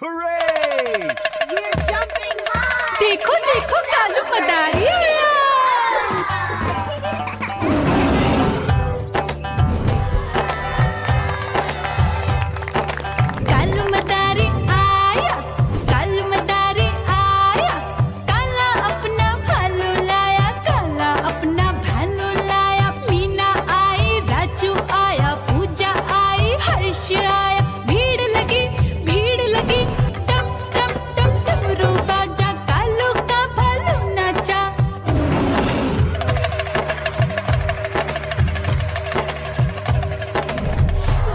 Hooray! We're jumping high! देखो देखो कालू मदारी आया। कालू मदारी आया, कालू मदारी आया, काला अपना भालू लाया, काला अपना भालू लाया। मीना आई, राजू आया, पूजा आई, हर्ष आया। भीड़ लगी टप टप टप डमरू बाजा, कालू का भालू नाचा।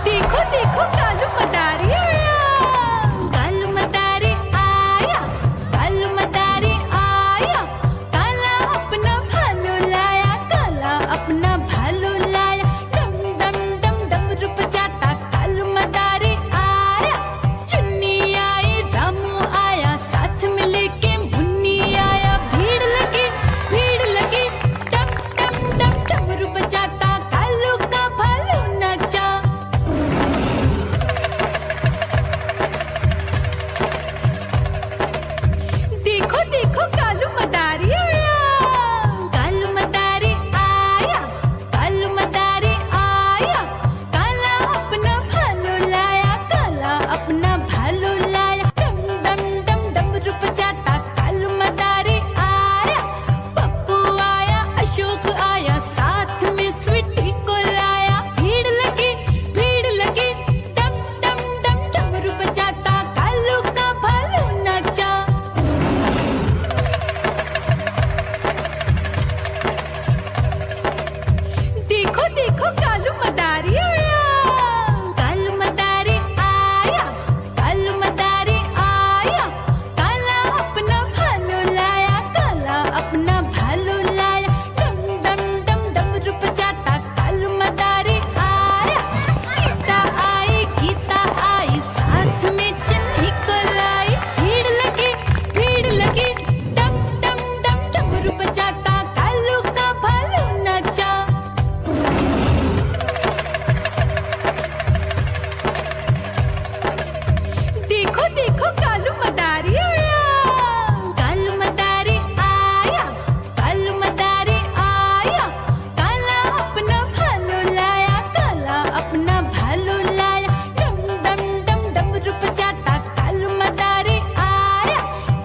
देखो देखो कालू मदारी आया, कालू मदारी आया, कालू मदारी आया, काला अपना भालू लाया, काला अपना भालू लाया। डम डम डम डमरू बजाता कालू मदारी आया। चुन्नी आई, रामू आया, साथ में लेके मुन्नी आया। भीड़ लगी टप टप टप डमरू बजाता कालू का भालू नाचा। देखो देखो कालू मदारी आया, कालू मदारी आया, कालू मदारी आया, काला अपना भालू लाया, काला अपना भालू लाया। डम डम डम डमरू बजाता कालू मदारी आया। पप्पू आया, अशोक आया, साथ में स्वीटी को लाया। भीड़ लगी डम डम डम डमरू बजाता कालू का भालू नाचा। देखो देखो कालू मदारी आया, कालू मदारी आया, कालू मदारी आया, काला अपना भालू लाया, काला अपना भालू लाया। डम डम डम डमरू बजाता कालू मदारी आया। सीता आई, गीता आई, साथ में चन्नी को लाई। भीड़ लगी डम डम डम डमरू बजाता कालू का भालू नाचा। देखो देखो कालू मदारी आया, कालू मदारी आया, कालू मदारी आया, काला अपना भालू लाया, काला अपना भालू लाया। डम डम डम डमरू बजाता कालू मदारी आया।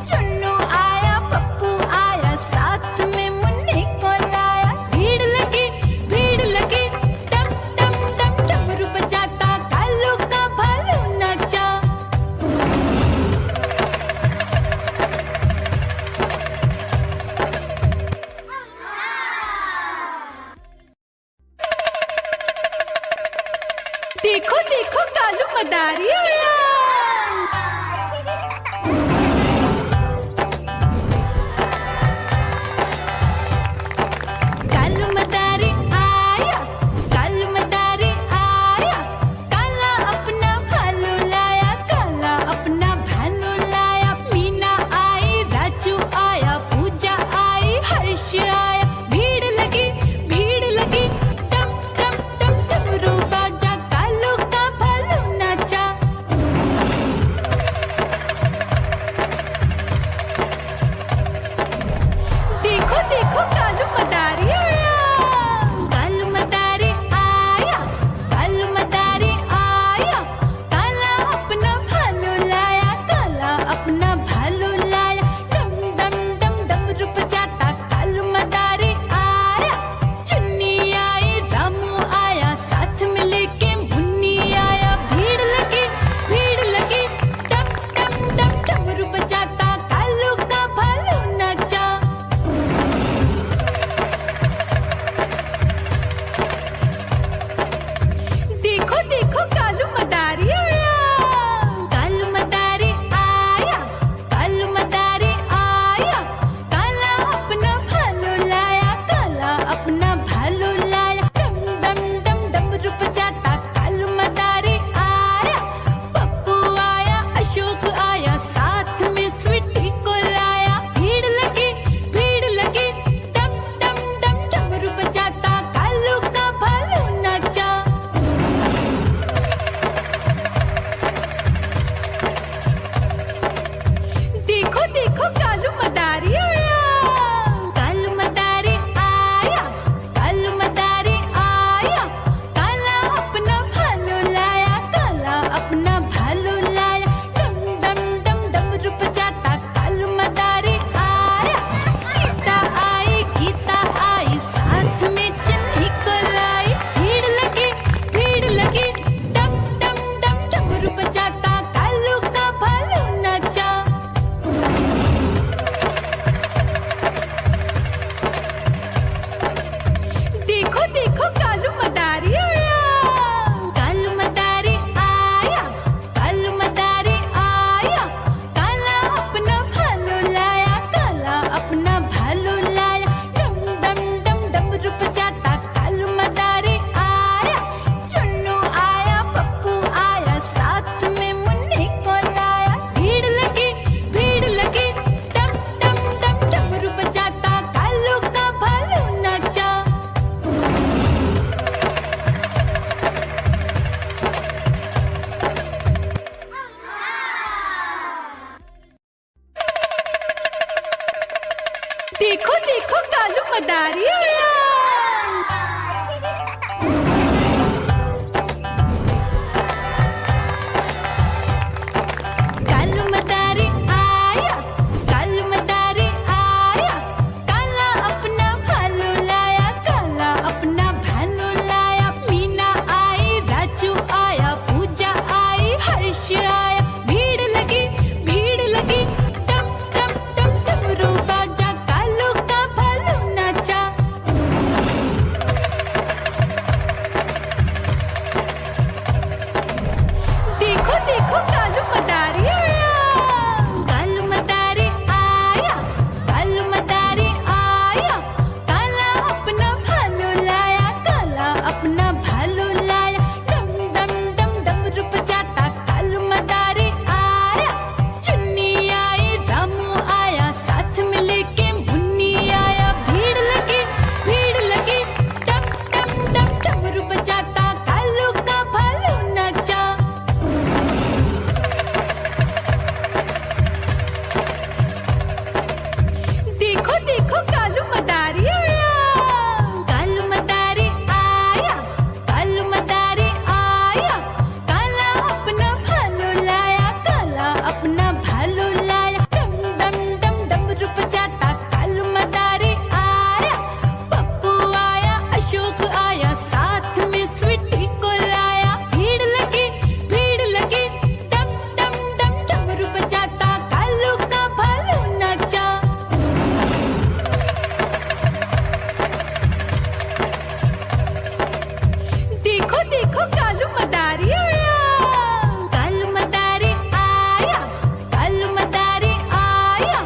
चुन्नू आया, पप्पू आया, साथ में मुन्नी को लाया। भीड़ लगी डम डम डम डमरू बजाता कालू का भालू नाचा। देखो देखो कालू मदारी आया। कालू मदारी आया, कालू मदारी आया, काला अपना भालू लाया, काला अपना भालू लाया। मीना आई, राजू आया, पूजा आई, हर्ष आया। भीड़ लगी टप टप टप डमरू बाजा, कालू का भालू नाचा। देखो देखो कालू मदारी आया। कालू मदारी आया, कालू मदारी आया, काला अपना भालू लाया, काला अपना भालू लाया। मीना आई, राजू आया, पूजा आई, हर्ष आया। भीड़ लगी टम टम टम डमरू बाजा, कालू का भालू नाचा। देखो देखो कालू मदारी आया, कालू मदारी आया, कालू मदारी आया, काला अपना भालू लाया, काला अपना भालू लाया। डम डम डम डमरू बजाता कालू मदारी आया। चुन्नी आई, रामू आया, साथ में लेके मुन्नी आया। भीड़ लगी टम टम टम डमरू बजाता कालू का भालू नाचा। देखो देखो कालू मदारी आया, कालू मदारी आया, कालू मदारी आया, काला अपना भालू लाया, काला अपना भालू लाया। डम डम डम डमरू बजाता कालू मदारी आया। पप्पू आया, अशोक आया, साथ में स्वीटी को लाया। भीड़ लगी टम टम डम डमरू बजाता कालू का भालू नाचा। देखो देखो कालू मदारी आया, कालू मदारी आया, कालू मदारी आया,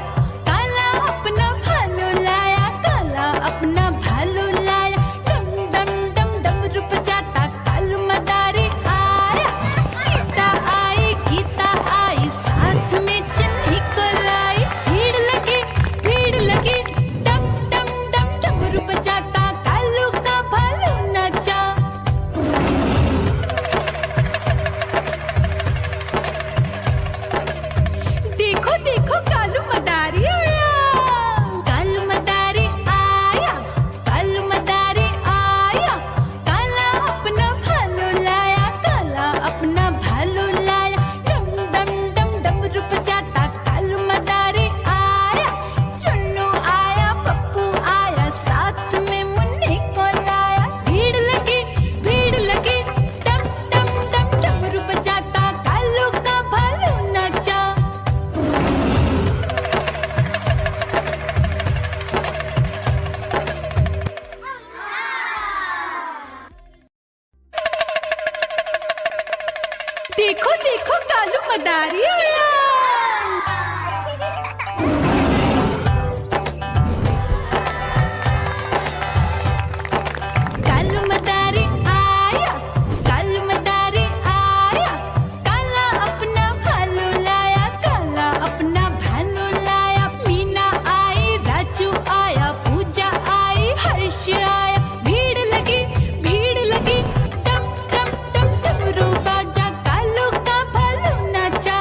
काला अपना भालू लाया, काला अपना भालू लाया। डम डम डम डमरू बजाता कालू मदारी आया। सीता आई, गीता आई, साथ में चन्नी को लाई। भीड़ लगी टम टम डम डमरू बजाता कालू का भालू नाचा। देखो देखो कालू मदारी आया, कालू मदारी आया, कालू मदारी आया, काला अपना भालू लाया, काला अपना भालू लाया। डम डम डम डमरू बजाता कालू मदारी आया। चुन्नू आया, पप्पू आया, साथ में मुन्नी को लाया। भीड़ लगी टम टम टम डमरू बजाता कालू का भालू नाचा। देखो देखो कालू मदारी आया। कालू मदारी आया, कालू मदारी आया, काला अपना भालू लाया, काला अपना भालू लाया। मीना आई, राजू आया, पूजा आई, हर्ष आया। भीड़ लगी टम टम टम डमरू बाजा, कालू का भालू नाचा।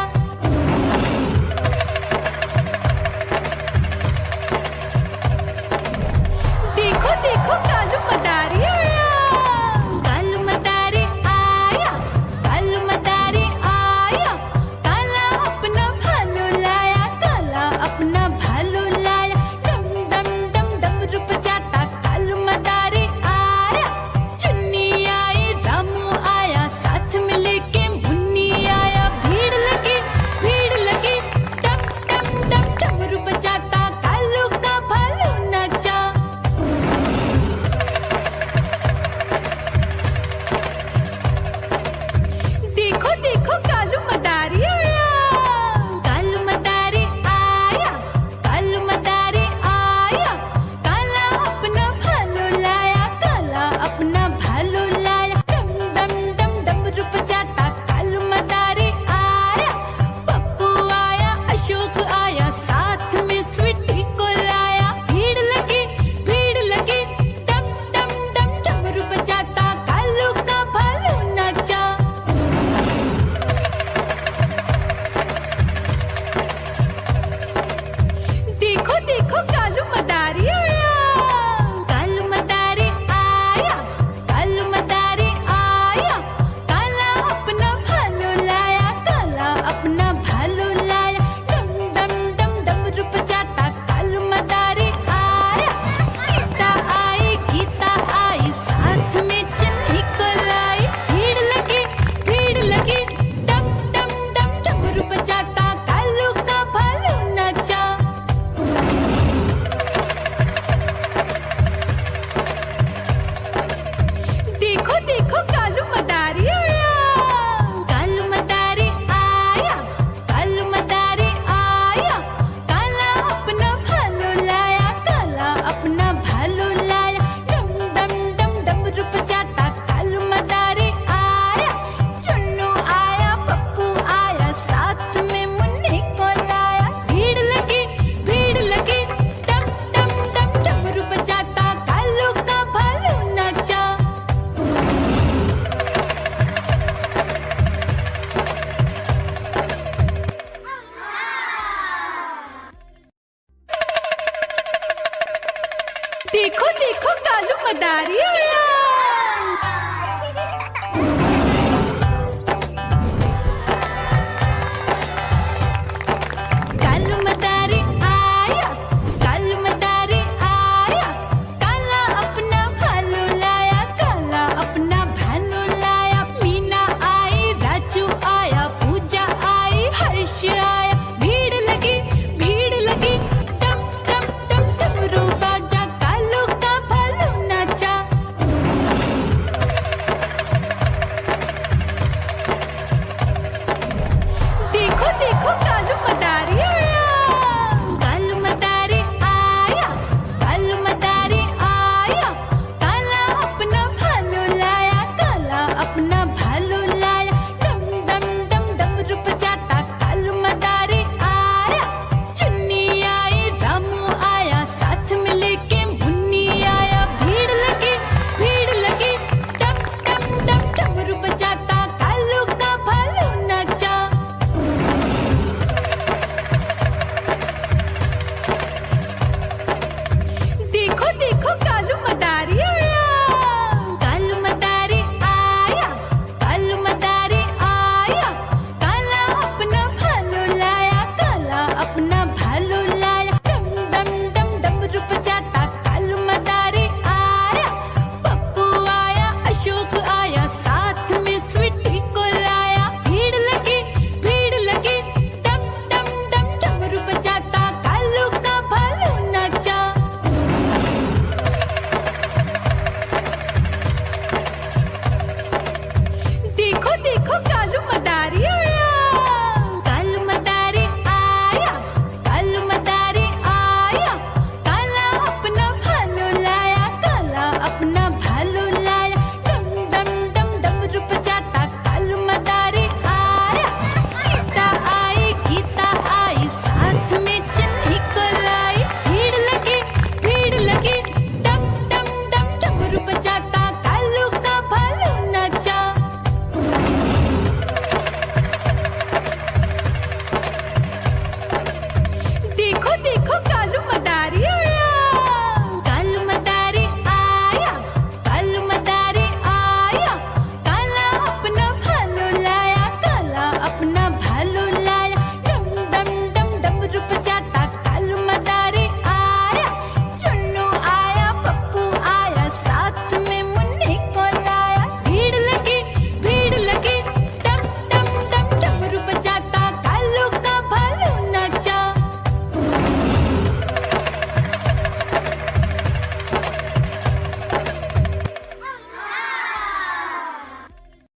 देखो देखो कालू मदारी आया।